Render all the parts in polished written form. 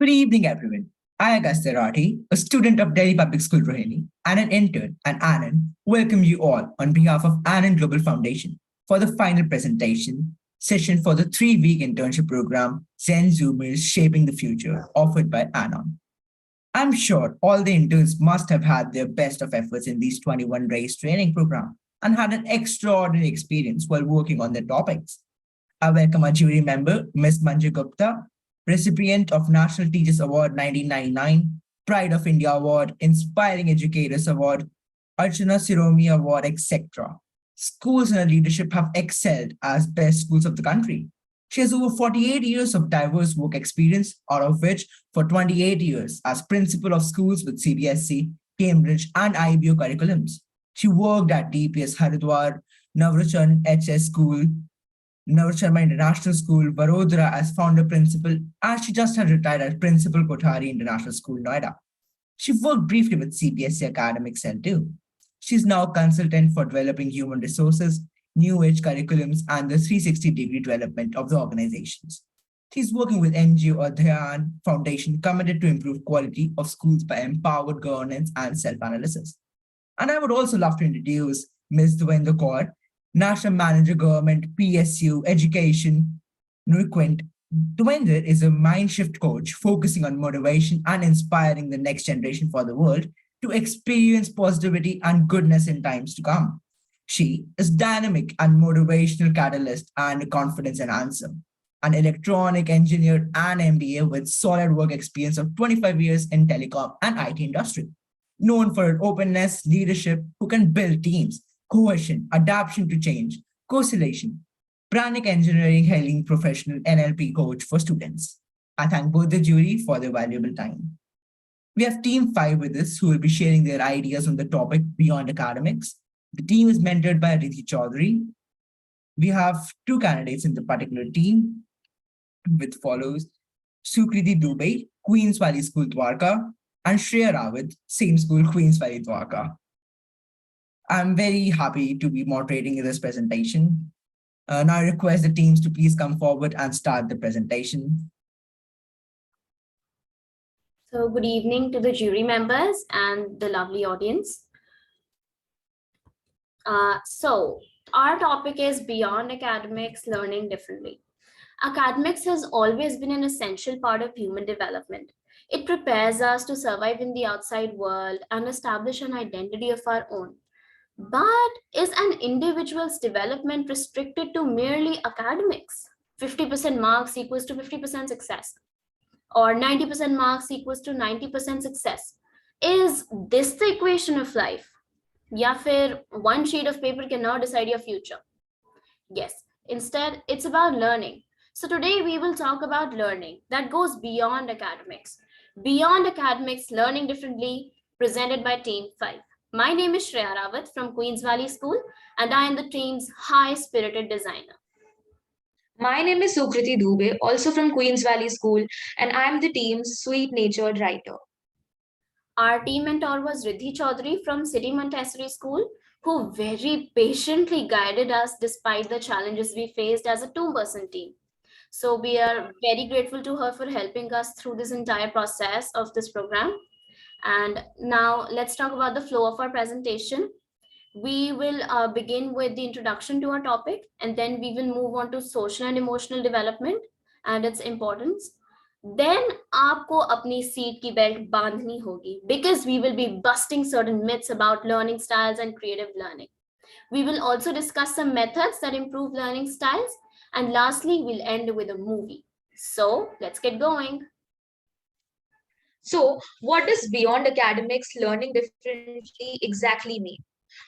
Good evening, everyone. I am Rati, a student of Delhi Public School Rohini and an intern at Anand, welcome you all on behalf of Anand Global Foundation for the final presentation session for the 3-week internship program Zen Zoomers Shaping the Future offered by Anand. I'm sure all the interns must have had their best of efforts in these 21 days training program and had an extraordinary experience while working on their topics. I welcome our jury member, Ms. Manju Gupta, recipient of National Teachers Award 1999, Pride of India Award, Inspiring Educators Award, Archana Siromi Award, etc. Schools in her leadership have excelled as best schools of the country. She has over 48 years of diverse work experience, out of which for 28 years as principal of schools with CBSE, Cambridge, and IBO curriculums. She worked at DPS Haridwar, Navrachan HS School, Navrat Sharma International School, Vadodara as founder principal, and she just had retired as principal Kothari International School, Noida. She worked briefly with CPSC Academic Cell too. She's now a consultant for developing human resources, new age curriculums, and the 360-degree development of the organizations. She's working with NGO Adhyan Foundation committed to improve quality of schools by empowered governance and self-analysis. And I would also love to introduce Ms. Dwayne Kaur, National Manager Government, PSU, Education, Nuquint. Dwayne is a mind shift coach focusing on motivation and inspiring the next generation for the world to experience positivity and goodness in times to come. She is dynamic and motivational catalyst and a confidence enhancer, an electronic engineer and MBA with solid work experience of 25 years in telecom and IT industry, known for her openness, leadership, who can build teams, cohesion, adaptation to change, conciliation, pranic engineering hailing professional NLP coach for students. I thank both the jury for their valuable time. We have Team 5 with us who will be sharing their ideas on the topic beyond academics. The team is mentored by Rithi Chaudhary. We have two candidates in the particular team, with follows Sukriti Dubey, Queens Valley School Dwarka, and Shreya Rawat, same school, Queens Valley Dwarka. I'm very happy to be moderating this presentation. Now I request the teams to please come forward and start the presentation. So good evening to the jury members and the lovely audience. So our topic is Beyond Academics, Learning Differently. Academics has always been an essential part of human development. It prepares us to survive in the outside world and establish an identity of our own. But is an individual's development restricted to merely academics? 50% marks equals to 50% success, or 90% marks equals to 90% success. Is this the equation of life? Ya fir one sheet of paper cannot decide your future? Yes, instead, it's about learning. So today we will talk about learning that goes beyond academics. Beyond academics, learning differently, presented by Team 5. My name is Shreya Rawat from Queens Valley School, and I am the team's high-spirited designer. My name is Sukriti Dubey, also from Queens Valley School, and I am the team's sweet-natured writer. Our team mentor was Riddhi Chaudhary from City Montessori School, who very patiently guided us despite the challenges we faced as a two-person team. So we are very grateful to her for helping us through this entire process of this program. And now let's talk about the flow of our presentation. We will begin with the introduction to our topic, and then we will move on to social and emotional development and its importance. Then आपको अपनी seat की belt बांधनी होगी, because we will be busting certain myths about learning styles and creative learning. We will also discuss some methods that improve learning styles, and lastly, we'll end with a movie. So let's get going. So, what does beyond academics learning differently exactly mean?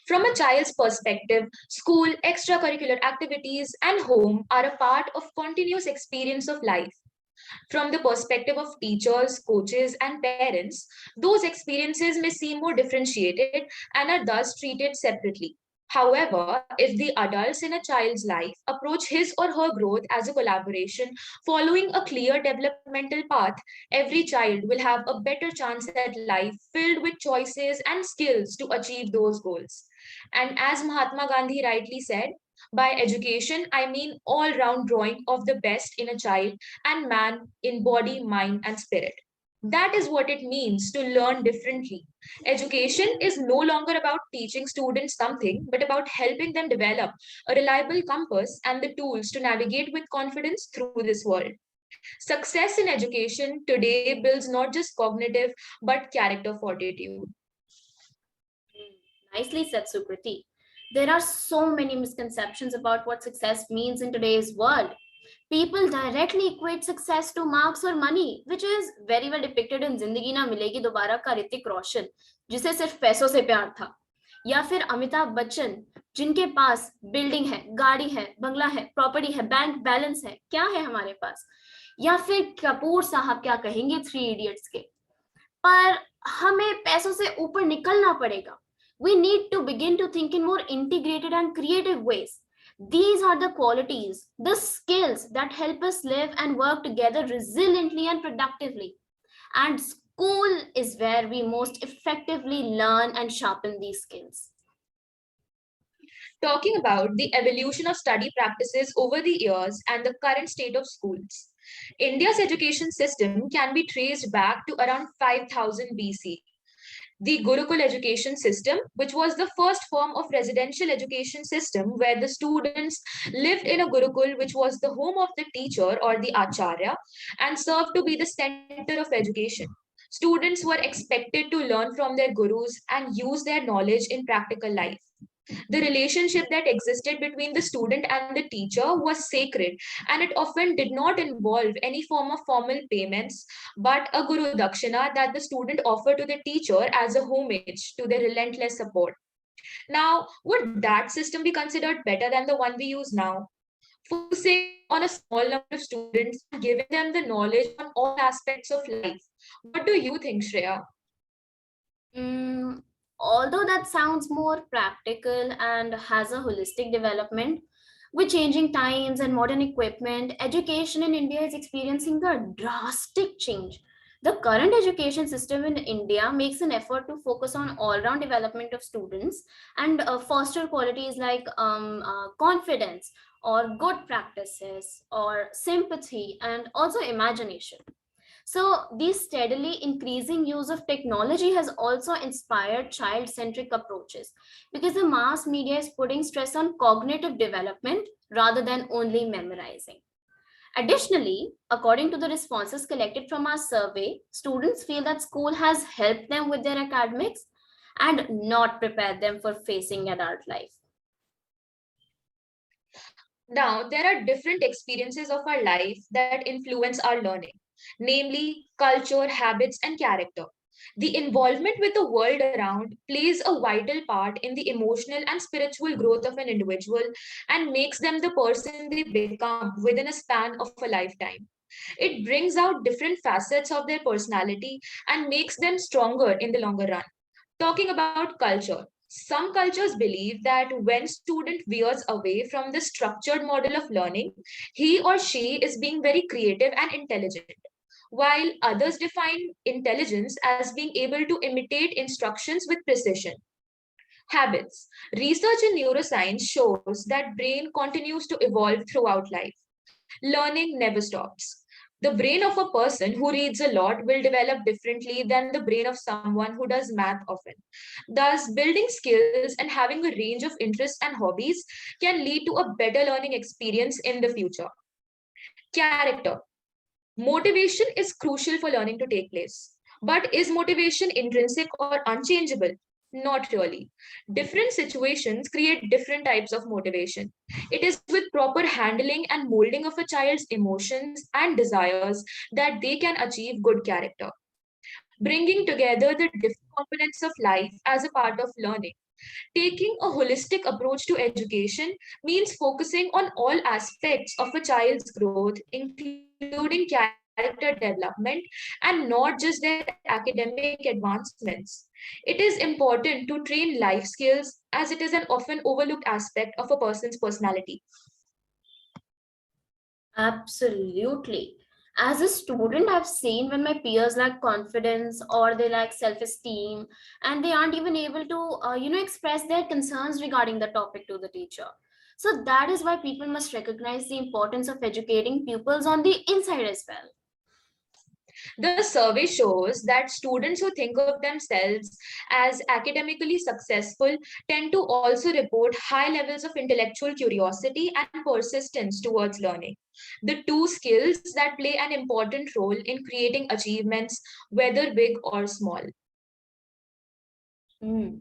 From a child's perspective, school, extracurricular activities, and home are a part of continuous experience of life. From the perspective of teachers, coaches, and parents, those experiences may seem more differentiated and are thus treated separately. However, if the adults in a child's life approach his or her growth as a collaboration, following a clear developmental path, every child will have a better chance at life filled with choices and skills to achieve those goals. And as Mahatma Gandhi rightly said, By education, I mean all round drawing of the best in a child and man in body, mind, and spirit. That is what it means to learn differently. Education is no longer about teaching students something, but about helping them develop a reliable compass and the tools to navigate with confidence through this world. Success in education today builds not just cognitive but character fortitude. Nicely said, Sukriti. There are so many misconceptions about what success means in today's world. People directly equate success to marks or money, which is very well depicted in जिंदगी ना मिलेगी दोबारा का ऋतिक रोशन, जिसे सिर्फ पैसों से प्यार था, या फिर अमिताभ बच्चन, जिनके पास बिल्डिंग है, गाड़ी है, बंगला है, प्रॉपर्टी है, बैंक बैलेंस है, क्या है हमारे पास, या फिर कपूर साहब क्या कहेंगे थ्री इडियट्स के। पर हमें पैसों से ऊपर निकलना पड़ेगा. We need to begin to think in more integrated and creative ways. These are the qualities, the skills that help us live and work together resiliently and productively. And school is where we most effectively learn and sharpen these skills. Talking about the evolution of study practices over the years and the current state of schools. India's education system can be traced back to around 5000 BC. The Gurukul education system, which was the first form of residential education system where the students lived in a Gurukul, which was the home of the teacher or the Acharya, and served to be the center of education. Students were expected to learn from their gurus and use their knowledge in practical life. The relationship that existed between the student and the teacher was sacred, and it often did not involve any form of formal payments, but a guru dakshina that the student offered to the teacher as a homage to their relentless support. Now, would that system be considered better than the one we use now? Focusing on a small number of students and giving them the knowledge on all aspects of life. What do you think, Shreya? Although that sounds more practical and has a holistic development, with changing times and modern equipment, education in India is experiencing a drastic change. The current education system in India makes an effort to focus on all-round development of students and foster qualities like confidence or good practices or sympathy and also imagination. So, the steadily increasing use of technology has also inspired child centric approaches because the mass media is putting stress on cognitive development rather than only memorizing. Additionally, according to the responses collected from our survey, students feel that school has helped them with their academics and not prepared them for facing adult life. Now, there are different experiences of our life that influence our learning, namely culture, habits, and character. The involvement with the world around plays a vital part in the emotional and spiritual growth of an individual and makes them the person they become within a span of a lifetime. It brings out different facets of their personality and makes them stronger in the longer run. Talking about culture, some cultures believe that when student veers away from the structured model of learning, he or she is being very creative and intelligent, while others define intelligence as being able to imitate instructions with precision. Habits. Research in neuroscience shows that brain continues to evolve throughout life. Learning never stops. The brain of a person who reads a lot will develop differently than the brain of someone who does math often. Thus, building skills and having a range of interests and hobbies can lead to a better learning experience in the future. Character. Motivation is crucial for learning to take place. But is motivation intrinsic or unchangeable? Not really. Different situations create different types of motivation. It is with proper handling and molding of a child's emotions and desires that they can achieve good character. Bringing together the different components of life as a part of learning. Taking a holistic approach to education means focusing on all aspects of a child's growth, including character development and not just their academic advancements. It is important to train life skills as it is an often overlooked aspect of a person's personality. Absolutely. As a student, I've seen when my peers lack confidence or they lack self-esteem, and they aren't even able to, express their concerns regarding the topic to the teacher. So that is why people must recognize the importance of educating pupils on the inside as well. The survey shows that students who think of themselves as academically successful tend to also report high levels of intellectual curiosity and persistence towards learning. The two skills that play an important role in creating achievements, whether big or small.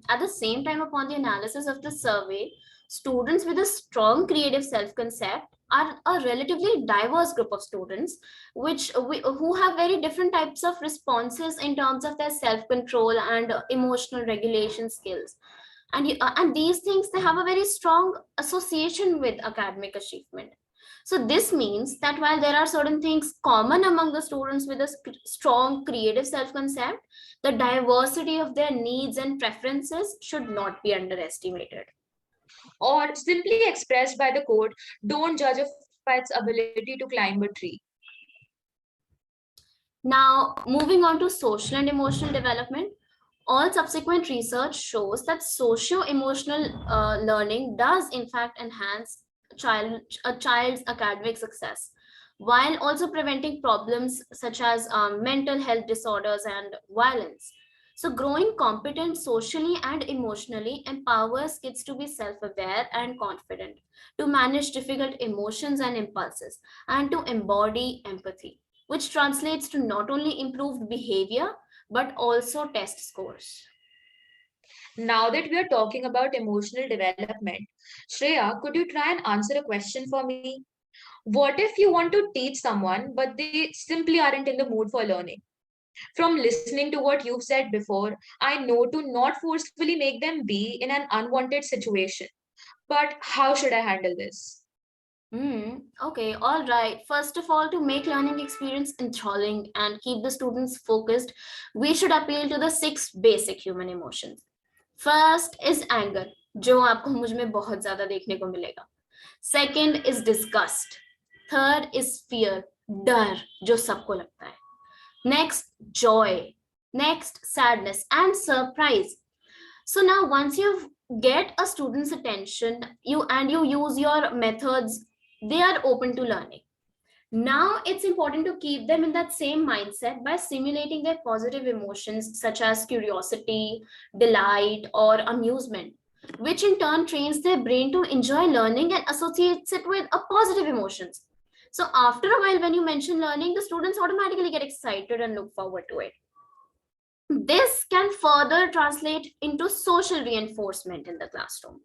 At the same time, upon the analysis of the survey, students with a strong creative self-concept are a relatively diverse group of students who have very different types of responses in terms of their self-control and emotional regulation skills. And these things, they have a very strong association with academic achievement. So this means that while there are certain things common among the students with a strong creative self-concept, the diversity of their needs and preferences should not be underestimated. Or simply expressed by the quote, don't judge a fish by its ability to climb a tree. Now, moving on to social and emotional development, all subsequent research shows that socio-emotional learning does in fact enhance a child's academic success, while also preventing problems such as mental health disorders and violence. So, growing competent socially and emotionally empowers kids to be self aware and confident, to manage difficult emotions and impulses, and to embody empathy, which translates to not only improved behavior but also test scores. Now that we are talking about emotional development, Shreya, could you try and answer a question for me? What if you want to teach someone, but they simply aren't in the mood for learning? From listening to what you've said before, I know to not forcefully make them be in an unwanted situation. But how should I handle this? Okay, all right. First of all, to make learning experience enthralling and keep the students focused, we should appeal to the six basic human emotions. First is anger, जो आपको मुझ में बहुत ज्यादा देखने को मिलेगा. Second is disgust. Third is fear, डर, जो सबको लगता है. Next, joy. Next, sadness and surprise. So now once you get a student's attention, you use your methods, they are open to learning. Now it's important to keep them in that same mindset by stimulating their positive emotions such as curiosity, delight, or amusement, which in turn trains their brain to enjoy learning and associates it with a positive emotions. So after a while, when you mention learning, the students automatically get excited and look forward to it. This can further translate into social reinforcement in the classroom.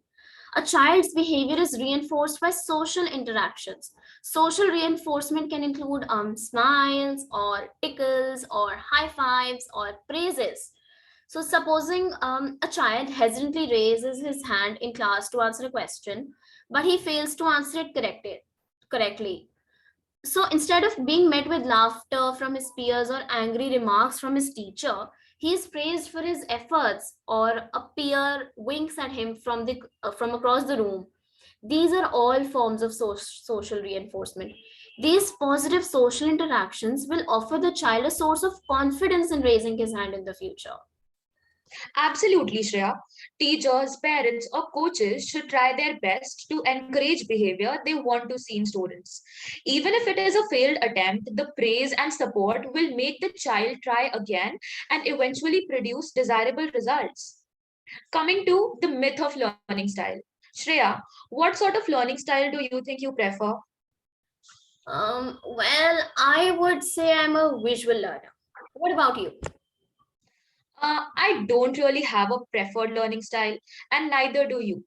A child's behavior is reinforced by social interactions. Social reinforcement can include smiles or tickles or high fives or praises. So, supposing a child hesitantly raises his hand in class to answer a question, but he fails to answer it correctly. So instead of being met with laughter from his peers or angry remarks from his teacher, he is praised for his efforts, or a peer winks at him from across the room. These are all forms of social reinforcement. These positive social interactions will offer the child a source of confidence in raising his hand in the future. Absolutely, Shreya. Teachers, parents, or coaches should try their best to encourage behavior they want to see in students. Even if it is a failed attempt, the praise and support will make the child try again and eventually produce desirable results. Coming to the myth of learning style. Shreya, what sort of learning style do you think you prefer? Well, I would say I'm a visual learner. What about you? I don't really have a preferred learning style, and neither do you.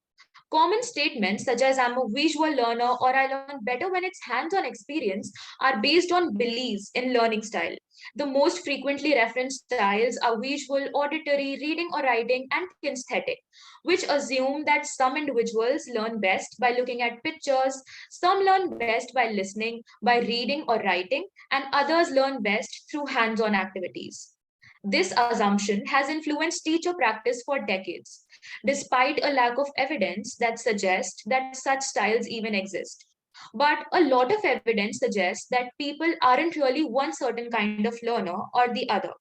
Common statements such as I'm a visual learner or I learn better when it's hands on experience are based on beliefs in learning style. The most frequently referenced styles are visual, auditory, reading or writing, and kinesthetic, which assume that some individuals learn best by looking at pictures, some learn best by listening, by reading or writing, and others learn best through hands on activities. This assumption has influenced teacher practice for decades, despite a lack of evidence that suggests that such styles even exist. But a lot of evidence suggests that people aren't really one certain kind of learner or the other.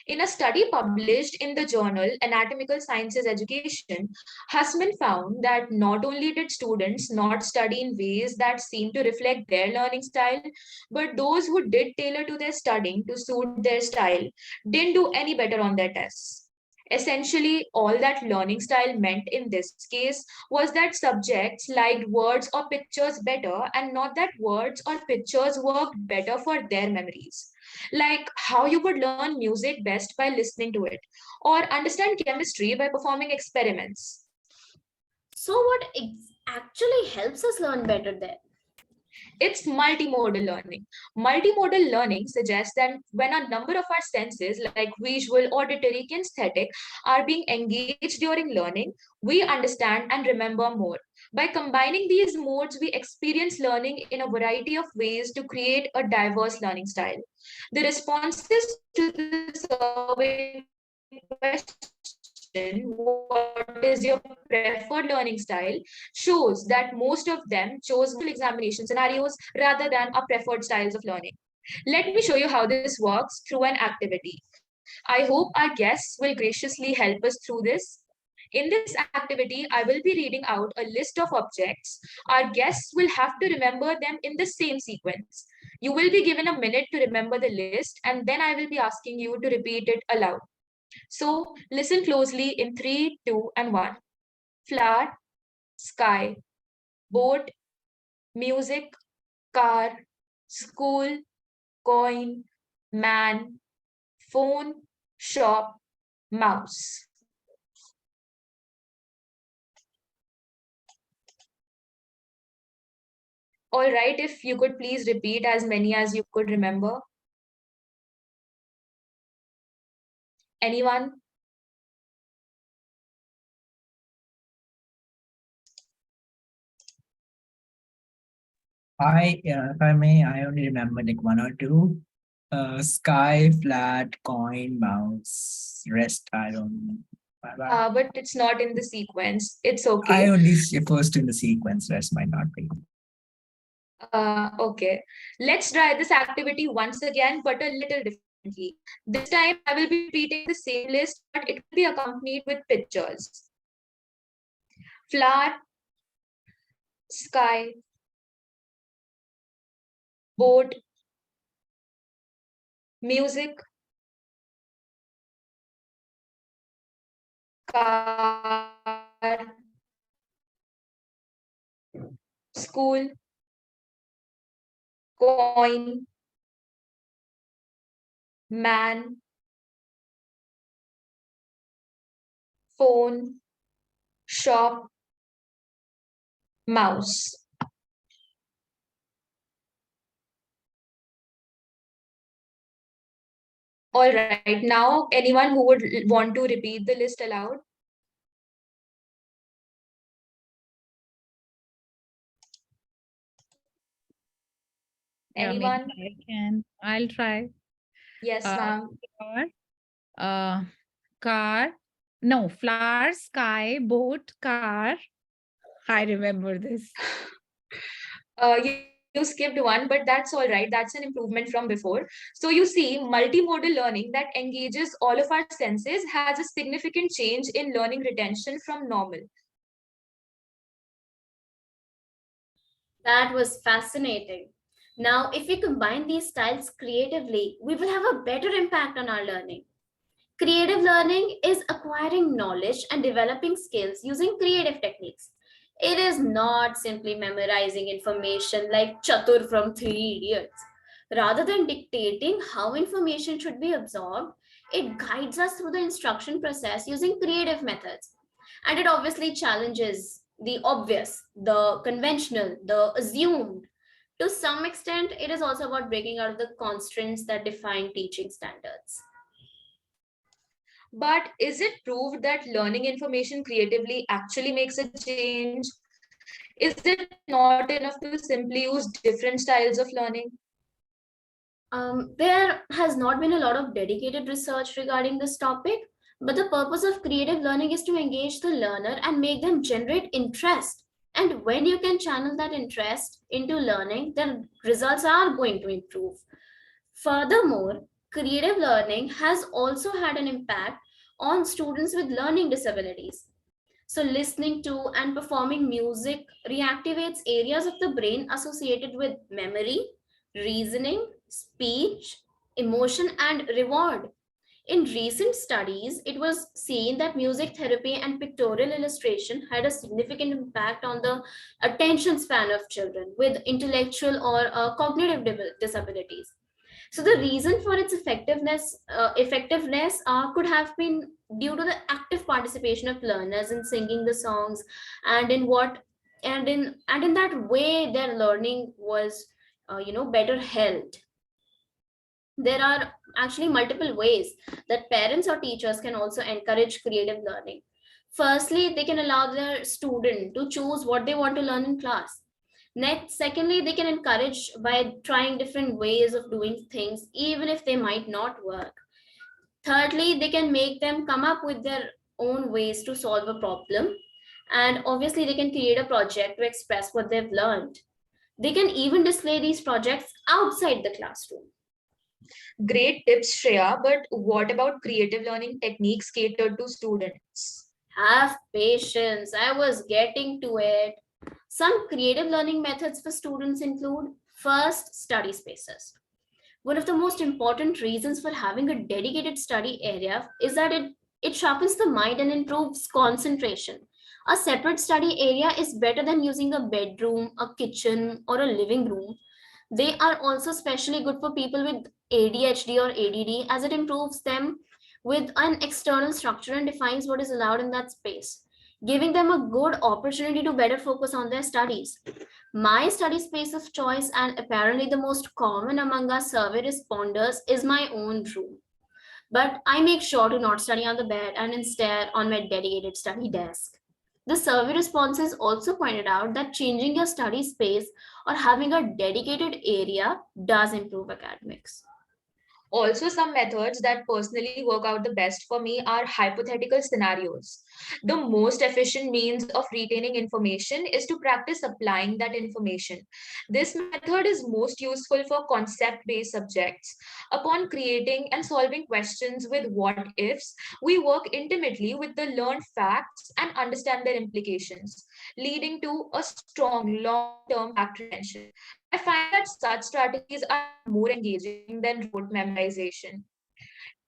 In a study published in the journal Anatomical Sciences Education, Husman found that not only did students not study in ways that seemed to reflect their learning style, but those who did tailor to their studying to suit their style didn't do any better on their tests. Essentially, all that learning style meant in this case was that subjects liked words or pictures better, and not that words or pictures worked better for their memories. Like how you could learn music best by listening to it, or understand chemistry by performing experiments. So, what actually helps us learn better then? It's multimodal learning. Multimodal learning suggests that when a number of our senses, like visual, auditory, kinesthetic, are being engaged during learning, we understand and remember more. By combining these modes, we experience learning in a variety of ways to create a diverse learning style. The responses to the survey question, what is your preferred learning style, shows that most of them chose multiple examination scenarios rather than our preferred styles of learning. Let me show you how this works through an activity. I hope our guests will graciously help us through this. In this activity, I will be reading out a list of objects. Our guests will have to remember them in the same sequence. You will be given a minute to remember the list, and then I will be asking you to repeat it aloud. So listen closely in three, two, and one. Flower, sky, boat, music, car, school, coin, man, phone, shop, mouse. All right, if you could please repeat as many as you could remember. Anyone? If I may, I only remember like one or two. Sky, flat, coin, mouse. Rest, I don't know. Bye-bye. But it's not in the sequence. It's I okay. only see first in the sequence. Rest might not be. Okay. Let's try this activity once again, but a little differently. This time I will be repeating the same list, but it will be accompanied with pictures. Flower, sky, boat, music, car, school, coin, man, phone, shop, mouse. All right, now anyone who would want to repeat the list aloud? Yeah, maybe Anyone? I can. I'll try. Yes, ma'am. Car, uh, car. No, flower, sky, boat, car. I remember this. You skipped one, but that's all right. That's an improvement from before. So you see, multimodal learning that engages all of our senses has a significant change in learning retention from normal. That was fascinating. Now, if we combine these styles creatively, we will have a better impact on our learning. Creative learning is acquiring knowledge and developing skills using creative techniques. It is not simply memorizing information like Chatur from Three Idiots. Rather than dictating how information should be absorbed, it guides us through the instruction process using creative methods. And it obviously challenges the obvious, the conventional, the assumed. To some extent, it is also about breaking out of the constraints that define teaching standards. But is it proved that learning information creatively actually makes a change? Is it not enough to simply use different styles of learning? There has not been a lot of dedicated research regarding this topic, but the purpose of creative learning is to engage the learner and make them generate interest. And when you can channel that interest into learning, then results are going to improve. Furthermore, Creative learning has also had an impact on students with learning disabilities. So, listening to and performing music reactivates areas of the brain associated with memory, reasoning, speech, emotion, and reward. In recent studies, it was seen that music therapy and pictorial illustration had a significant impact on the attention span of children with intellectual or cognitive disabilities. So the reason for its effectiveness could have been due to the active participation of learners in singing the songs, and in what and in that way their learning was better held. There are actually multiple ways that parents or teachers can also encourage creative learning. Firstly, they can allow their student to choose what they want to learn in class. Next, secondly, they can encourage by trying different ways of doing things, even if they might not work. Thirdly, they can make them come up with their own ways to solve a problem. And obviously, they can create a project to express what they've learned. They can even display these projects outside the classroom. Great tips, Shreya, but what about creative learning techniques catered to students? Have patience. I was getting to it. Some creative learning methods for students include first, study spaces. One of the most important reasons for having a dedicated study area is that it sharpens the mind and improves concentration. A separate study area is better than using a bedroom, a kitchen, or a living room. They are also especially good for people with ADHD or ADD as it improves them with an external structure and defines what is allowed in that space, giving them a good opportunity to better focus on their studies. My study space of choice, and apparently the most common among our survey responders, is my own room. But I make sure to not study on the bed and instead on my dedicated study desk. The survey responses also pointed out that changing your study space or having a dedicated area does improve academics. Also, some methods that personally work out the best for me are hypothetical scenarios. The most efficient means of retaining information is to practice applying that information. This method is most useful for concept based subjects. Upon creating and solving questions with what ifs, we work intimately with the learned facts and understand their implications, leading to a strong long term fact retention. I find that such strategies are more engaging than rote memorization.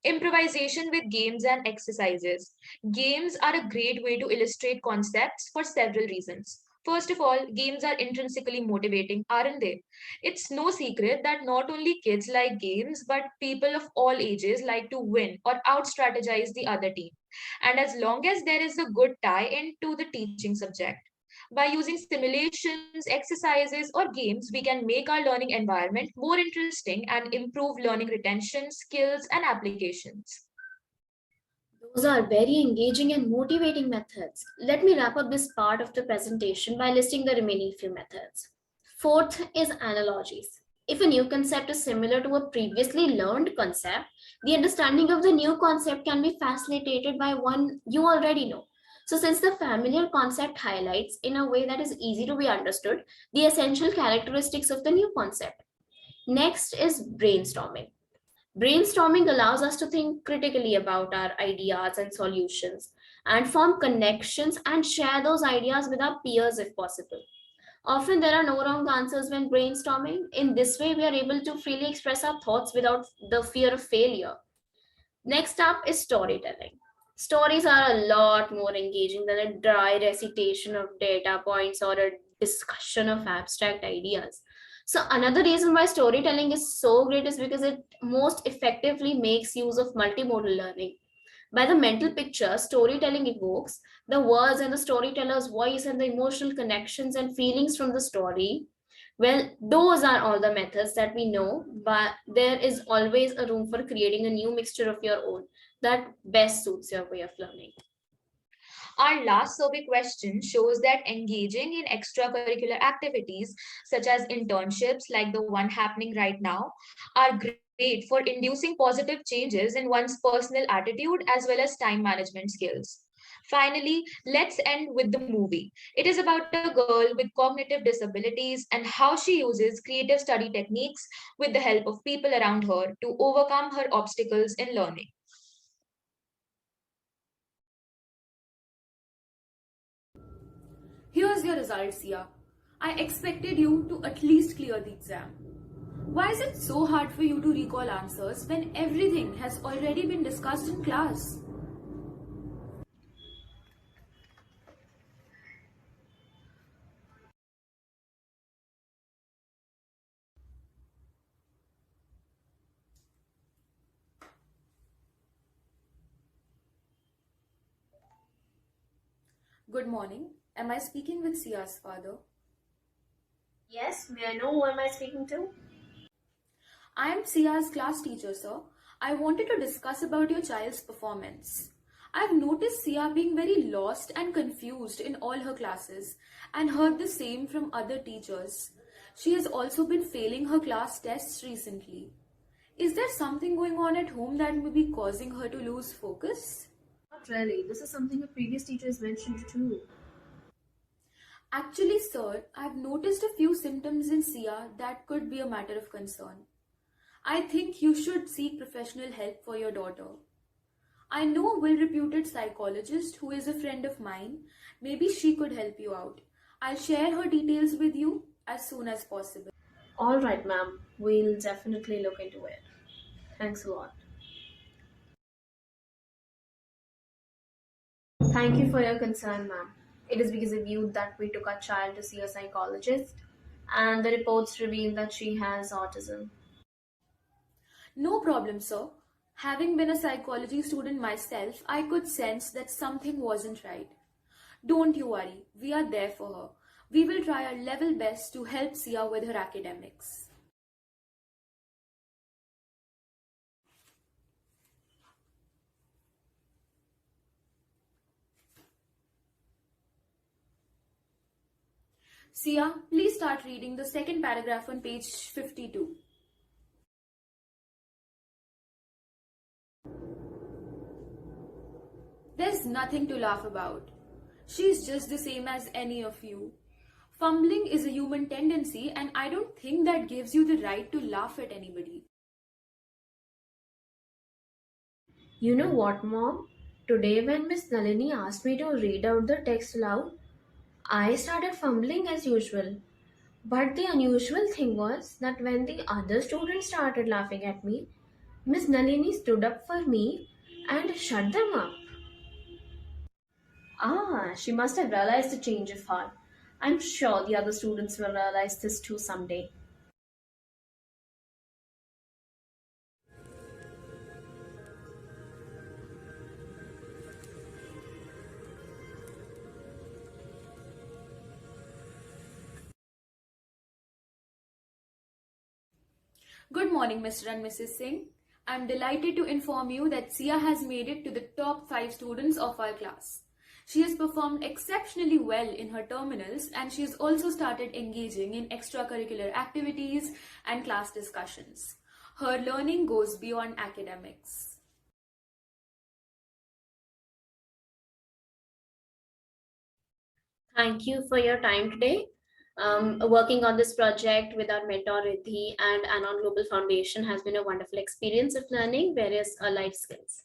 Improvisation with games and exercises. Games are a great way to illustrate concepts for several reasons. First of all, games are intrinsically motivating, aren't they? It's no secret that not only kids like games, but people of all ages like to win or out strategize the other team. And as long as there is a good tie into the teaching subject. By using simulations, exercises, or games, we can make our learning environment more interesting and improve learning retention, skills, and applications. Those are very engaging and motivating methods. Let me wrap up this part of the presentation by listing the remaining few methods. Fourth is analogies. If a new concept is similar to a previously learned concept, the understanding of the new concept can be facilitated by one you already know. So, since the familiar concept highlights in a way that is easy to be understood the essential characteristics of the new concept. Next is brainstorming. Brainstorming allows us to think critically about our ideas and solutions and form connections and share those ideas with our peers if possible. Often there are no wrong answers when brainstorming. In this way, we are able to freely express our thoughts without the fear of failure. Next up is storytelling. Stories are a lot more engaging than a dry recitation of data points or a discussion of abstract ideas. So, another reason why storytelling is so great is because it most effectively makes use of multimodal learning. By the mental picture storytelling evokes, the words and the storyteller's voice and the emotional connections and feelings from the story, well, those are all the methods that we know, but there is always a room for creating a new mixture of your own that best suits your way of learning. Our last survey question shows that engaging in extracurricular activities such as internships, like the one happening right now, are great for inducing positive changes in one's personal attitude as well as time management skills. Finally, let's end with the movie. It is about a girl with cognitive disabilities and how she uses creative study techniques with the help of people around her to overcome her obstacles in learning. Here's your result, Sia. I expected you to at least clear the exam. Why is it so hard for you to recall answers when everything has already been discussed in class? Good morning. Am I speaking with Sia's father? Yes, may I know who am I speaking to? I am Sia's class teacher, sir. I wanted to discuss about your child's performance. I've noticed Sia being very lost and confused in all her classes and heard the same from other teachers. She has also been failing her class tests recently. Is there something going on at home that may be causing her to lose focus? Not really. This is something a previous teacher has mentioned too. Actually, sir, I've noticed a few symptoms in Sia that could be a matter of concern. I think you should seek professional help for your daughter. I know a well reputed psychologist who is a friend of mine. Maybe she could help you out. I'll share her details with you as soon as possible. All right, ma'am. We'll definitely look into it. Thanks a lot. Thank you for your concern, ma'am. It is because of you that we took our child to see a psychologist, and the reports reveal that she has autism. No problem, sir. Having been a psychology student myself, I could sense that something wasn't right. Don't you worry, we are there for her. We will try our level best to help Sia with her academics. Sia, please start reading the second paragraph on page 52. There's nothing to laugh about. She's just the same as any of you. Fumbling is a human tendency, and I don't think that gives you the right to laugh at anybody. You know what, mom? Today, when Miss Nalini asked me to read out the text aloud, I started fumbling as usual. But the unusual thing was that when the other students started laughing at me, Miss Nalini stood up for me and shut them up. Ah, she must have realized the change of heart. I'm sure the other students will realize this too someday. Good morning, Mr. and Mrs. Singh. I'm delighted to inform you that Sia has made it to the top 5 students of our class. She has performed exceptionally well in her terminals, and she has also started engaging in extracurricular activities and class discussions. Her learning goes beyond academics. Thank you for your time today. Working on this project with our mentor Riddhi and Anon Global Foundation has been a wonderful experience of learning various life skills.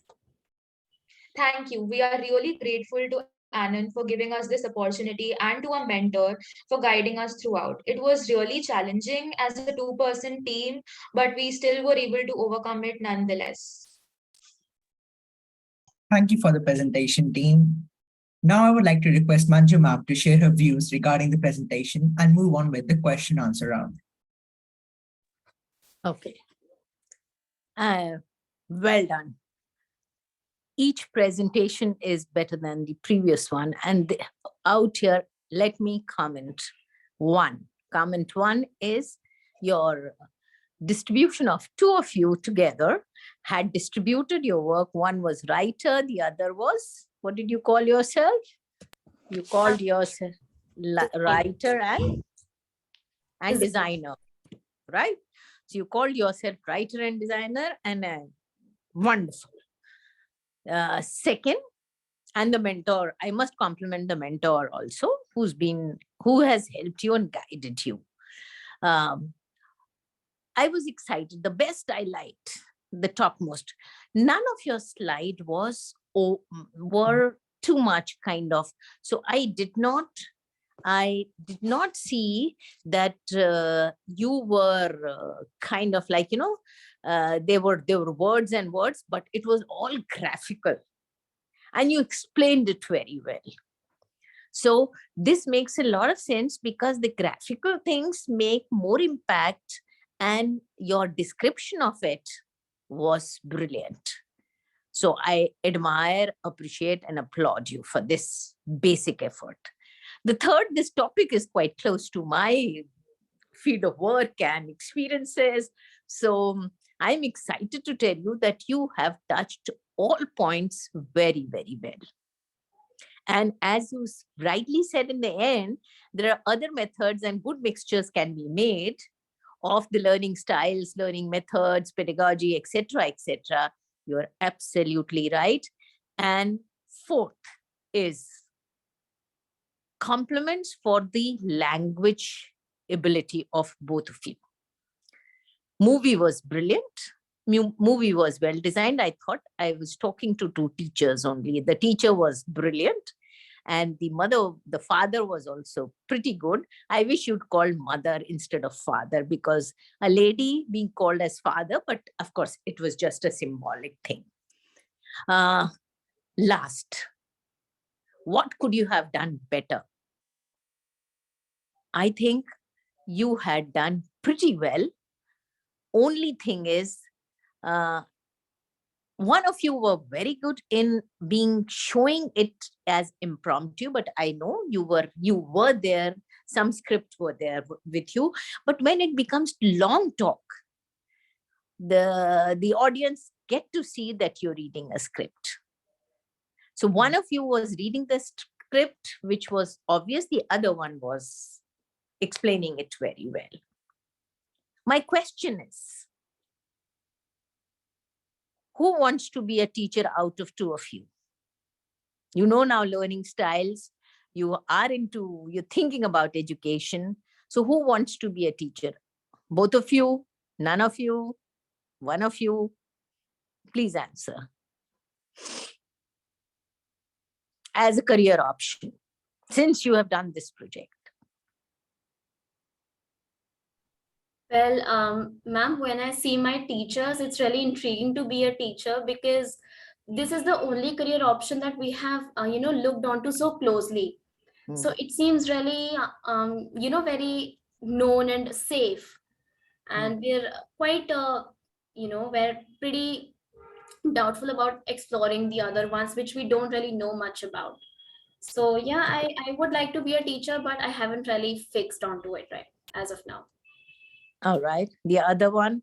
Thank you. We are really grateful to Anand for giving us this opportunity and to our mentor for guiding us throughout. It was really challenging as a two-person team, but we still were able to overcome it nonetheless. Thank you for the presentation, team. Now I would like to request Manju ma'am to share her views regarding the presentation and move on with the question answer round. Okay. Well done. Each presentation is better than the previous one. And out here, let me comment one. Comment one is your distribution of two of you together had distributed your work. One was writer, the other was, what did you call yourself? You called yourself writer and designer, right? So you called yourself writer and designer, and wonderful. Second, And the mentor, I must compliment the mentor also, who has helped you and guided you. Um, I was excited. The best I liked, the topmost. None of your slide were too much kind of. So I did not see that you were kind of like, there were words and words, but it was all graphical, and you explained it very well. So this makes a lot of sense because the graphical things make more impact, and your description of it was brilliant. So I admire, appreciate, and applaud you for this basic effort. The third, this topic is quite close to my field of work and experiences. So I'm excited to tell you that you have touched all points very, very well. And as you rightly said in the end, there are other methods and good mixtures can be made of the learning styles, learning methods, pedagogy, etc., etc. You're absolutely right. And fourth is compliments for the language ability of both of you. Movie was brilliant. Movie was well designed. I thought I was talking to two teachers only. The teacher was brilliant, and the father was also pretty good. I wish you'd call mother instead of father, because a lady being called as father, but of course it was just a symbolic thing. Last, what could you have done better? I think you had done pretty well. Only thing is, one of you were very good in showing it as impromptu, but I know you were there, some scripts were there with you, but when it becomes long talk, the audience get to see that you're reading a script. So one of you was reading the script, which was obvious. The other one was explaining it very well. My question is, who wants to be a teacher out of two of you? You know now learning styles, you're thinking about education. So who wants to be a teacher? Both of you? None of you? One of you? Please answer. As a career option, since you have done this project. Well, ma'am, when I see my teachers, it's really intriguing to be a teacher, because this is the only career option that we have, looked onto so closely. So it seems really, very known and safe. And we're quite, we're pretty doubtful about exploring the other ones, which we don't really know much about. So yeah, I would like to be a teacher, but I haven't really fixed onto it right as of now. All right. The other one?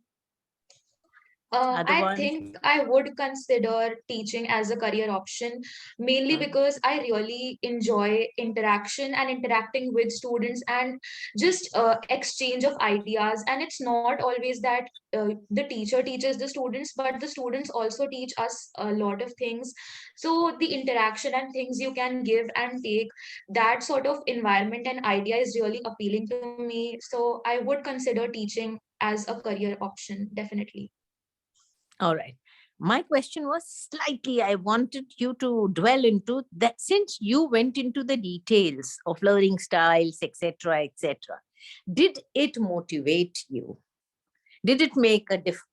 I think I would consider teaching as a career option, mainly because I really enjoy interaction and interacting with students, and just exchange of ideas. And it's not always that the teacher teaches the students, but the students also teach us a lot of things. So the interaction and things you can give and take, that sort of environment and idea is really appealing to me. So I would consider teaching as a career option, definitely. All right. My question was slightly, I wanted you to dwell into that, since you went into the details of learning styles, etc., etc. Did it motivate you? Did it make a difference?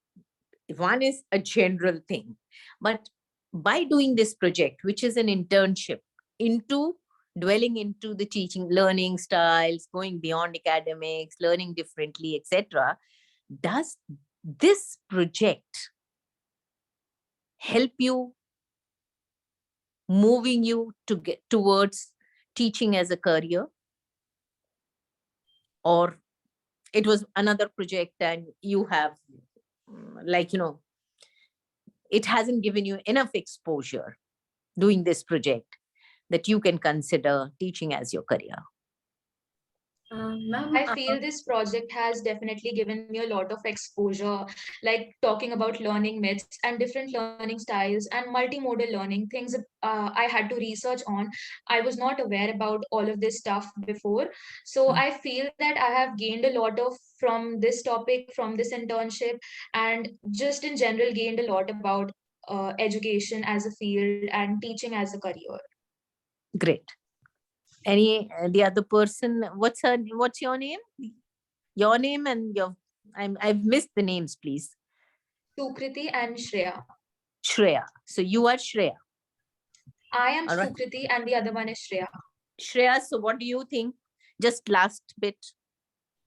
One is a general thing, but by doing this project, which is an internship into dwelling into the teaching, learning styles, going beyond academics, learning differently, etc., does this project help you, moving you to get towards teaching as a career? Or it was another project and you have it hasn't given you enough exposure doing this project that you can consider teaching as your career? Ma'am, I feel this project has definitely given me a lot of exposure, like talking about learning myths and different learning styles and multimodal learning, things I had to research on. I was not aware about all of this stuff before. So I feel that I have gained a lot of from this topic, from this internship, and just in general gained a lot about education as a field and teaching as a career. Great. Any the other person? What's your name? Your name and your. I've missed the names, please. Sukriti and Shreya. Shreya. So you are Shreya. I am All right. Sukriti and the other one is Shreya. Shreya, so what do you think? Just last bit.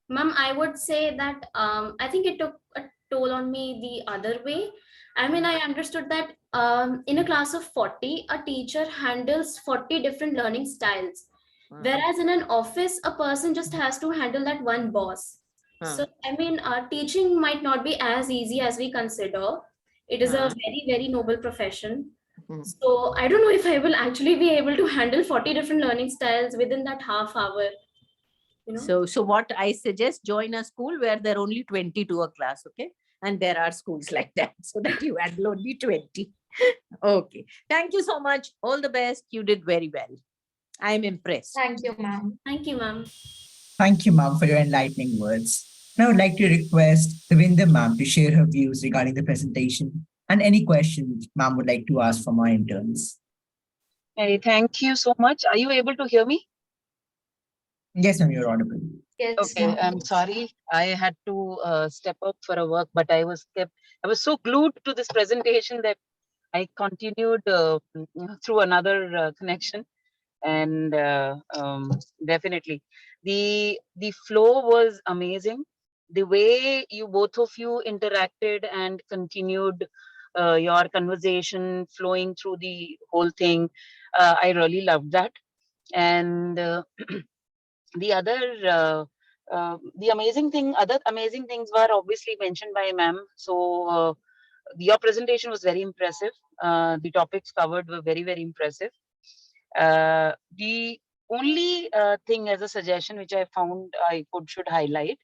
ma'am, I would say that I think it took a toll on me the other way. I mean, I understood that in a class of 40, a teacher handles 40 different learning styles. Whereas in an office, a person just has to handle that one boss. So, I mean, teaching might not be as easy as we consider. It is a very, very noble profession. So, I don't know if I will actually be able to handle 40 different learning styles within that half hour. So what I suggest, join a school where there are only 20 to a class, okay? And there are schools like that, so that you handle only 20. Okay. Thank you so much. All the best. You did very well. I'm impressed. Thank you, ma'am. Thank you, ma'am. Thank you, ma'am, for your enlightening words. Now I would like to request Devinder ma'am to share her views regarding the presentation and any questions ma'am would like to ask from our interns. Hey, thank you so much. Are you able to hear me? Yes, ma'am, you're audible. Yes, Okay, ma'am. I'm sorry. I had to step up for a work, but I was so glued to this presentation that I continued through another connection, and definitely the flow was amazing. The way you both of you interacted and continued your conversation flowing through the whole thing, I really loved that. And the other other amazing things were obviously mentioned by ma'am. So your presentation was very impressive. The topics covered were very, very impressive. The only thing as a suggestion which I found I should highlight,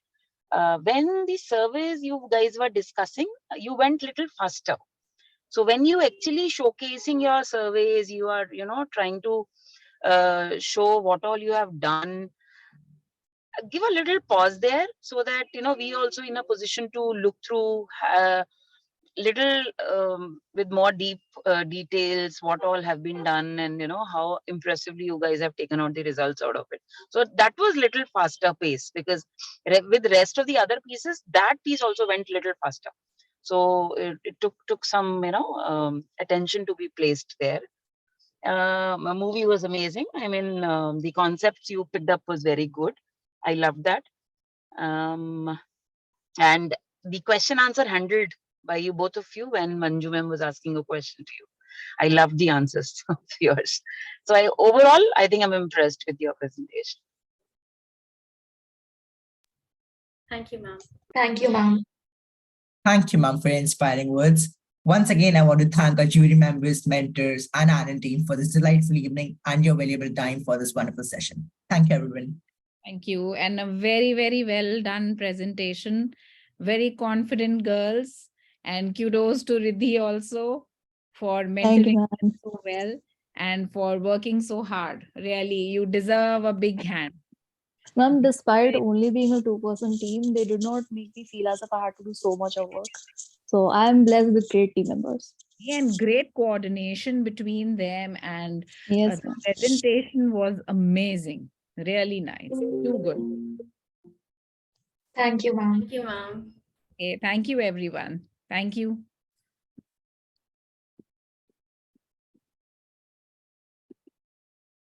when the surveys you guys were discussing, you went little faster. So when you actually showcasing your surveys, you are trying to show what all you have done. Give a little pause there, so that we also in a position to look through little with more deep details what all have been done, and how impressively you guys have taken out the results out of it. So that was little faster pace, because with the rest of the other pieces, that piece also went little faster. So it took some attention to be placed there. A movie was amazing. I mean, the concepts you picked up was very good. I loved that. And the question answer handled by you, both of you, when Manju ma'am was asking a question to you. I loved the answers of yours. So overall, I think I'm impressed with your presentation. Thank you, ma'am. Thank you, ma'am. Thank you, ma'am, for your inspiring words. Once again, I want to thank our jury members, mentors, and Anand team for this delightful evening and your valuable time for this wonderful session. Thank you, everyone. Thank you. And a very, very well done presentation. Very confident girls. And kudos to Riddhi also for mentoring them so well and for working so hard. Really, you deserve a big hand. Ma'am, despite only being a two-person team, they did not make me feel as if I had to do so much of work. So I'm blessed with great team members. And great coordination between them, and Yes, the ma'am. presentation was amazing. Really nice. Too good. Thank you, ma'am. Thank you, ma'am. Okay, thank you, everyone. Thank you.